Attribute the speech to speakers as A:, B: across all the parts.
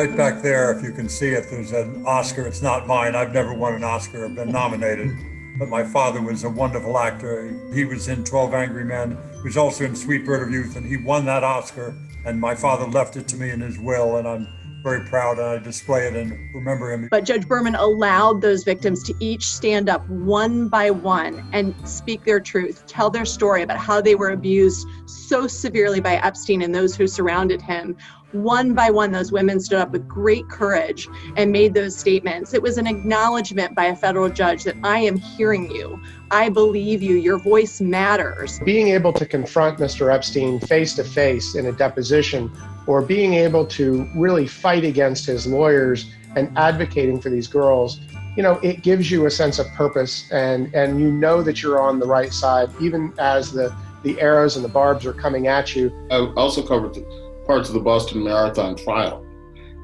A: right back there, if you can see it, there's an Oscar. It's not mine. I've never won an Oscar. I've been nominated. But my father was a wonderful actor. He was in 12 Angry Men. He was also in Sweet Bird of Youth, and he won that Oscar. And my father left it to me in his will, and I'm very proud, and I display it and remember him.
B: But Judge Berman allowed those victims to each stand up one by one and speak their truth, tell their story about how they were abused so severely by Epstein and those who surrounded him. One by one, those women stood up with great courage and made those statements. It was an acknowledgement by a federal judge that I am hearing you. I believe you. Your voice matters.
C: Being able to confront Mr. Epstein face to face in a deposition, or being able to really fight against his lawyers and advocating for these girls, you know, it gives you a sense of purpose, and you know that you're on the right side, even as the arrows and the barbs are coming at you.
D: I also covered parts of the Boston Marathon trial,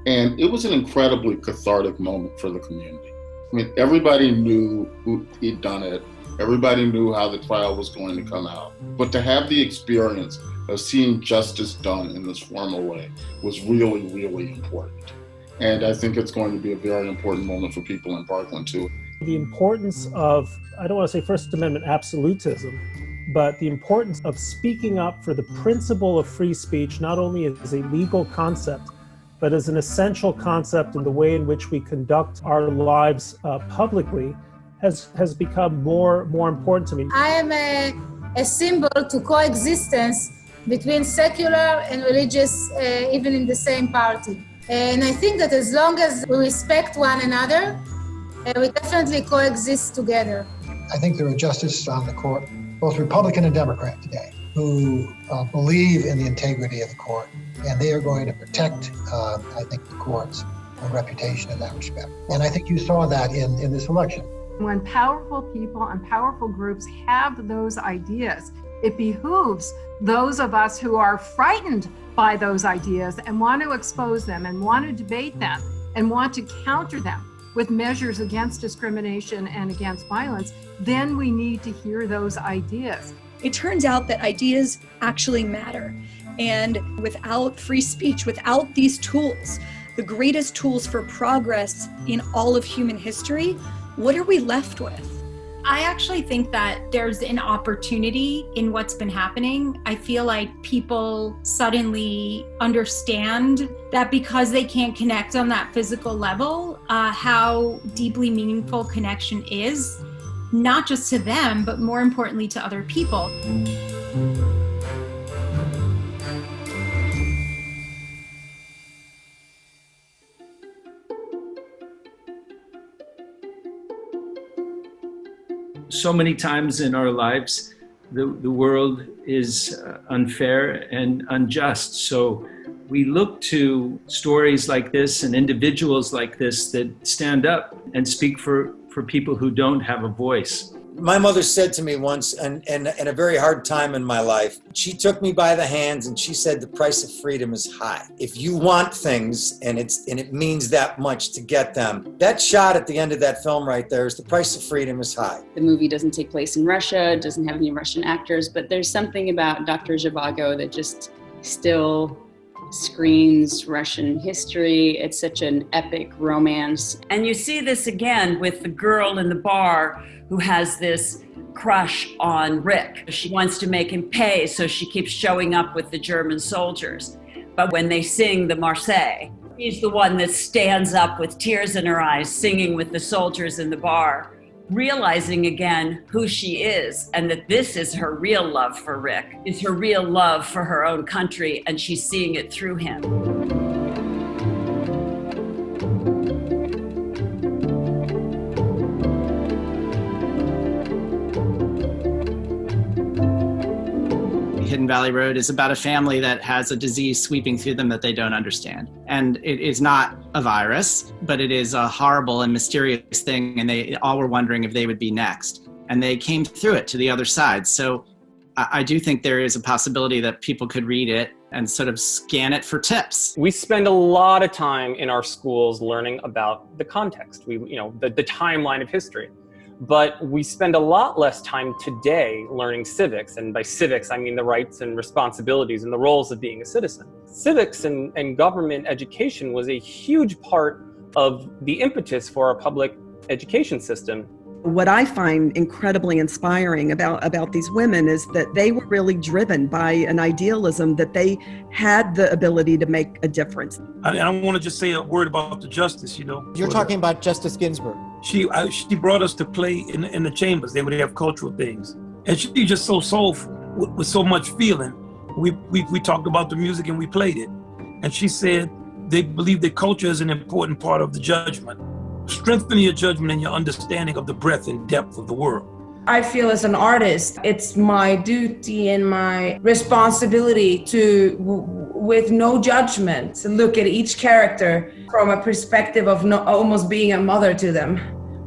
D: and it was an incredibly cathartic moment for the community. I mean, everybody knew who he'd done it. Everybody knew how the trial was going to come out. But to have the experience of seeing justice done in this formal way was really, really important. And I think it's going to be a very important moment for people in Parkland too.
E: The importance of, I don't want to say First Amendment absolutism, but the importance of speaking up for the principle of free speech, not only as a legal concept, but as an essential concept in the way in which we conduct our lives publicly, has become more important to me.
F: I am a symbol to coexistence between secular and religious, even in the same party. And I think that as long as we respect one another, we definitely coexist together.
G: I think there are justices on the court, both Republican and Democrat today, who believe in the integrity of the court, and they are going to protect, I think, the court's reputation in that respect. And I think you saw that in this election.
H: When powerful people and powerful groups have those ideas, it behooves those of us who are frightened by those ideas and want to expose them and want to debate them and want to counter them with measures against discrimination and against violence, then we need to hear those ideas.
I: It turns out that ideas actually matter. And without free speech, without these tools, the greatest tools for progress in all of human history, what are we left with?
J: I actually think that there's an opportunity in what's been happening. I feel like people suddenly understand that because they can't connect on that physical level, how deeply meaningful connection is, not just to them, but more importantly to other people.
K: So many times in our lives, the world is unfair and unjust. So we look to stories like this and individuals like this that stand up and speak for people who don't have a voice.
L: My mother said to me once, and in a very hard time in my life, she took me by the hands and she said, the price of freedom is high. If you want things and it means that much to get them, that shot at the end of that film right there is the price of freedom is high.
M: The movie doesn't take place in Russia, it doesn't have any Russian actors, but there's something about Dr. Zhivago that just still screams Russian history. It's such an epic romance.
N: And you see this again with the girl in the bar who has this crush on Rick. She wants to make him pay, so she keeps showing up with the German soldiers. But when they sing the Marseillaise, he's the one that stands up with tears in her eyes, singing with the soldiers in the bar, realizing again who she is and that this is her real love for Rick, is her real love for her own country, and she's seeing it through him.
O: Hidden Valley Road is about a family that has a disease sweeping through them that they don't understand. And it is not a virus, but it is a horrible and mysterious thing, and they all were wondering if they would be next. And they came through it to the other side. So I do think there is a possibility that people could read it and sort of scan it for tips.
P: We spend a lot of time in our schools learning about the context, the timeline of history. But we spend a lot less time today learning civics. And by civics, I mean the rights and responsibilities and the roles of being a citizen. Civics and government education was a huge part of the impetus for our public education system.
Q: What I find incredibly inspiring about these women is that they were really driven by an idealism that they had the ability to make a difference.
R: I want to just say a word about the justice, you know.
S: You're talking about Justice Ginsburg.
R: She brought us to play in the chambers. They would have cultural things. And she was just so soulful, with so much feeling. We talked about the music and we played it. And she said they believe that culture is an important part of the judgment. Strengthen your judgment and your understanding of the breadth and depth of the world.
T: I feel as an artist, it's my duty and my responsibility to, with no judgment, to look at each character from a perspective of almost being a mother to them.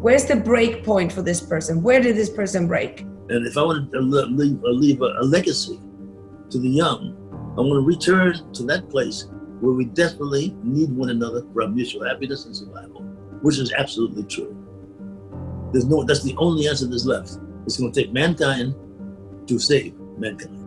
T: Where's the break point for this person? Where did this person break?
U: And if I want to leave a legacy to the young, I want to return to that place where we desperately need one another for our mutual happiness and survival, which is absolutely true. That's the only answer that's left. It's going to take mankind to save mankind.